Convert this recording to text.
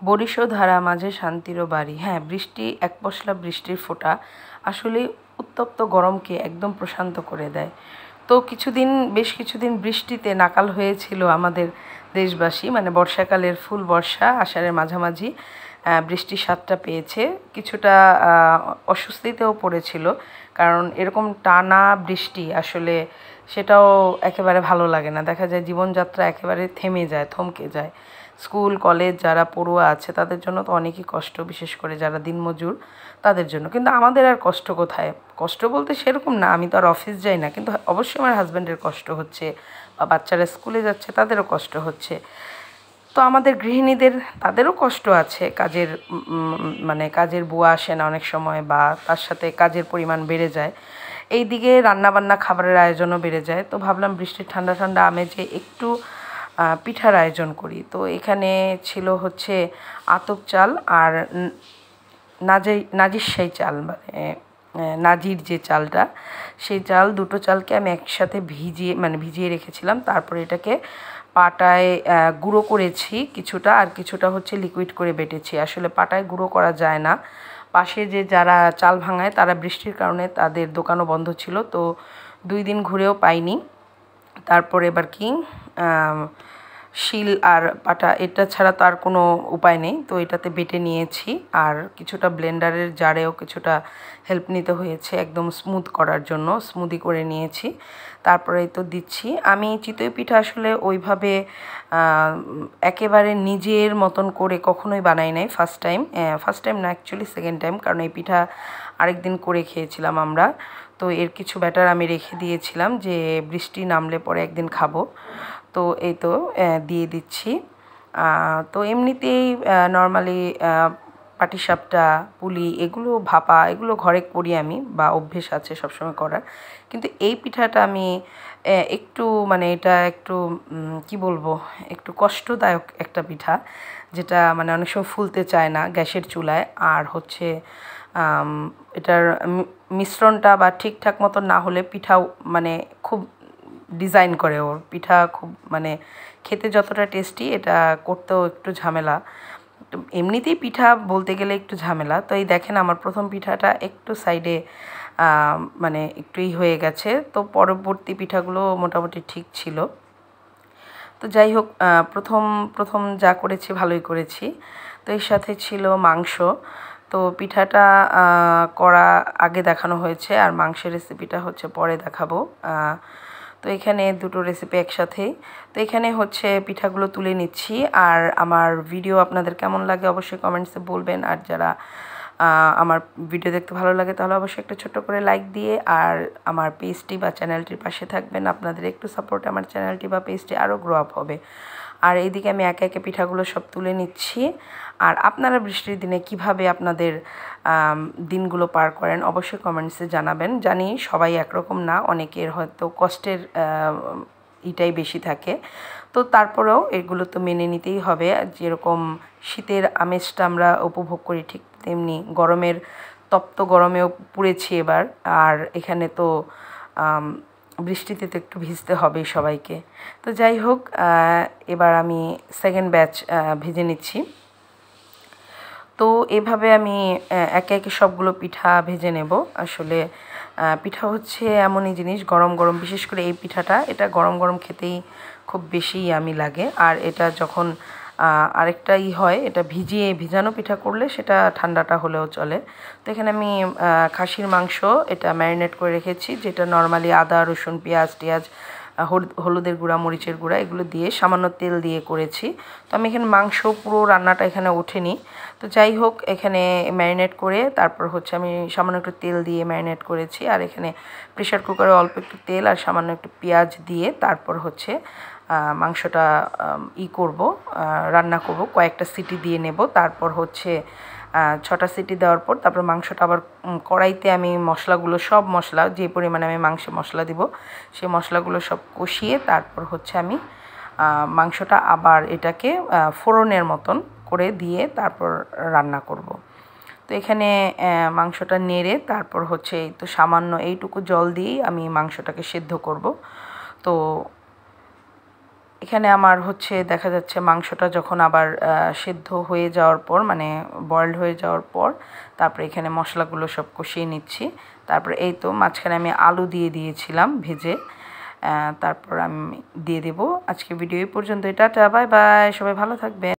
বরিশো ধারা মাঝে শান্তিরও বাড়ি। হ্যাঁ, বৃষ্টি এক পশলা বৃষ্টির ফোঁটা আসলেই উত্তপ্ত গরমকে একদম প্রশান্ত করে দেয়। তো বেশ কিছুদিন বৃষ্টিতে নাকাল হয়েছিল আমাদের দেশবাসী, মানে বর্ষাকালের ফুল বর্ষা আষাঢ়ের মাঝামাঝি বৃষ্টির স্বাদটা পেয়েছে। কিছুটা অস্বস্তিতেও পড়েছিল, কারণ এরকম টানা বৃষ্টি আসলে সেটাও একেবারে ভালো লাগে না। দেখা যায় জীবনযাত্রা একেবারে থেমে যায়, থমকে যায়। স্কুল কলেজ যারা পড়ুয়া আছে তাদের জন্য তো অনেকই কষ্ট, বিশেষ করে যারা দিনমজুর তাদের জন্য। কিন্তু আমাদের আর কষ্ট কোথায়? কষ্ট বলতে সেরকম না, আমি তো আর অফিস যাই না, কিন্তু অবশ্যই আমার হাজব্যান্ডের কষ্ট হচ্ছে, বা বাচ্চারা স্কুলে যাচ্ছে তাদেরও কষ্ট হচ্ছে। তো আমাদের গৃহিণীদের তাদেরও কষ্ট আছে, মানে কাজের বুয়া আসে না অনেক সময়, বা তার সাথে কাজের পরিমাণ বেড়ে যায়। এই দিকে রান্নাবান্না খাবারের আয়োজনও বেড়ে যায়। তো ভাবলাম বৃষ্টির ঠান্ডা ঠান্ডা আমেজে একটু পিঠার আয়োজন করি। তো এখানে ছিল হচ্ছে আতপ চাল আর নাজিরশাহী চাল, মানে নাজির যে চালটা, সেই চাল, দুটো চালকে আমি একসাথে ভিজিয়ে রেখেছিলাম। তারপরে এটাকে পাটায় গুঁড়ো করেছি কিছুটা, আর কিছুটা হচ্ছে লিকুইড করে বেটেছি। আসলে পাটায় গুঁড়ো করা যায় না, পাশে যে যারা চাল ভাঙায় তারা বৃষ্টির কারণে তাদের দোকানও বন্ধ ছিল, তো 2 দিন ঘুরেও পাইনি। তারপরে এবার কি শিল আর পাটা, এটা ছাড়া তো আর কোনো উপায় নেই, তো এটাতে বেটে নিয়েছি। আর কিছুটা ব্লেন্ডারের জারেও কিছুটা হেল্প নিতে হয়েছে একদম স্মুথ করার জন্য, স্মুদি করে নিয়েছি। তারপরে তো দিচ্ছি আমি চিতই পিঠা। আসলে ওইভাবে একেবারে নিজের মতন করে কখনোই বানাই নাই, ফার্স্ট টাইম না, অ্যাকচুয়ালি সেকেন্ড টাইম, কারণ এই পিঠা আরেকদিন করে খেয়েছিলাম আমরা। তো এর কিছু ব্যাটার আমি রেখে দিয়েছিলাম যে বৃষ্টি নামলে পরে একদিন খাবো। তো এই তো দিয়ে দিচ্ছি। তো এমনিতেই নর্মালি পাটিসাপটা, পুলি, এগুলো ভাপা, এগুলো ঘরে করি আমি, বা অভ্যেস আছে সবসময় করার। কিন্তু এই পিঠাটা আমি একটু, মানে এটা একটু কি বলবো, একটু কষ্টদায়ক একটা পিঠা, যেটা মানে অনেক সময় ফুলতে চায় না গ্যাসের চুলায়। আর হচ্ছে এটার মিশ্রণটা বা ঠিকঠাক মতো না হলে পিঠাও মানে খুব ডিজাইন করে, ওর পিঠা খুব মানে খেতে যতটা টেস্টি, এটা করতেও একটু ঝামেলা। এমনিতেই পিঠা বলতে গেলে একটু ঝামেলা। তো এই দেখেন আমার প্রথম পিঠাটা একটু সাইডে মানে একটুই হয়ে গেছে, তো পরবর্তী পিঠাগুলো মোটামুটি ঠিক ছিল। তো যাই হোক, প্রথম প্রথম যা করেছি ভালোই করেছি। তো এর সাথে ছিল মাংস। তো পিঠাটা করা আগে দেখানো হয়েছে, আর মাংসের রেসিপিটা হচ্ছে পরে দেখাবো। তো এখানে দুটো রেসিপি একসাথেই। তো এখানে হচ্ছে পিঠাগুলো তুলে নিচ্ছি। আর আমার ভিডিও আপনাদের কেমন লাগে অবশ্যই কমেন্টসে বলবেন। আর যারা আমার ভিডিও দেখতে ভালো লাগে তাহলে অবশ্যই একটা ছোট্ট করে লাইক দিয়ে আর আমার পেজটি বা চ্যানেলটির পাশে থাকবেন। আপনাদের একটু সাপোর্টে আমার চ্যানেলটি বা পেজটি আরও গ্রো আপ হবে। আর এইদিকে আমি একে একে পিঠাগুলো সব তুলে নিচ্ছি। আর আপনারা বৃষ্টির দিনে কিভাবে আপনাদের দিনগুলো পার করেন অবশ্যই কমেন্টসে জানাবেন। জানি সবাই একরকম না, অনেকের হয়তো কষ্টের এটাই বেশি থাকে। তো তারপরেও এগুলো তো মেনে নিতেই হবে। যেরকম শীতের আমেজটা আমরা উপভোগ করি, ঠিক তেমনি গরমের তপ্ত গরমেও পুড়েছি এবার। আর এখানে তো বৃষ্টিতে তো একটু ভিজতে হবেই সবাইকে। তো যাই হোক, এবার আমি সেকেন্ড ব্যাচ ভেজে নিচ্ছি। তো এভাবে আমি একে একে সবগুলো পিঠা ভেজে নেব। আসলে পিঠা হচ্ছে এমনই জিনিস, গরম গরম, বিশেষ করে এই পিঠাটা, এটা গরম গরম খেতেই খুব বেশি ইয়ামি লাগে। আর এটা যখন আরেকটা হয়, এটা ভিজানো পিঠা করলে সেটা ঠান্ডাটা হলেও চলে। তো এখানে আমি খাসির মাংস এটা ম্যারিনেট করে রেখেছি, যেটা নর্মালি আদা রসুন পেঁয়াজ টিয়াজ, হলুদের গুঁড়া, মরিচের গুঁড়া, এগুলো দিয়ে সামান্য তেল দিয়ে করেছি। তো আমি এখানে মাংস পুরো রান্নাটা এখানে ওঠেনি। তো যাই হোক, এখানে ম্যারিনেট করে তারপর হচ্ছে আমি সামান্য একটু তেল দিয়ে ম্যারিনেট করেছি। আর এখানে প্রেশার কুকারে অল্প একটু তেল আর সামান্য একটু পেঁয়াজ দিয়ে তারপর হচ্ছে মাংসটা রান্না করব, কয়েকটা সিটি দিয়ে নেব। তারপর হচ্ছে 6টা সিটি দেওয়ার পর তারপর মাংসটা আবার কড়াইতে আমি সব মশলা যে পরিমাণে আমি মাংসে মশলা দিব সেই মশলাগুলো সব কষিয়ে তারপর হচ্ছে আমি মাংসটা আবার এটাকে ফোড়নের মতন করে দিয়ে তারপর রান্না করব। তো এখানে মাংসটা নেড়ে তারপর হচ্ছে এই তো সামান্য এইটুকু জল দিয়েই আমি মাংসটাকে সেদ্ধ করব। তো এখানে আমার হচ্ছে দেখা যাচ্ছে মাংসটা যখন আবার সেদ্ধ হয়ে যাওয়ার পর মানে বয়েলড হয়ে যাওয়ার পর তারপরে এখানে মশলাগুলো সব কষিয়ে নিচ্ছি। তারপরে এই তো মাঝখানে আমি আলু দিয়ে দিয়েছিলাম ভেজে, তারপর আমি দিয়ে দেব। আজকে ভিডিও এই পর্যন্ত। টাটা, বাই বাই, সবাই ভালো থাকবেন।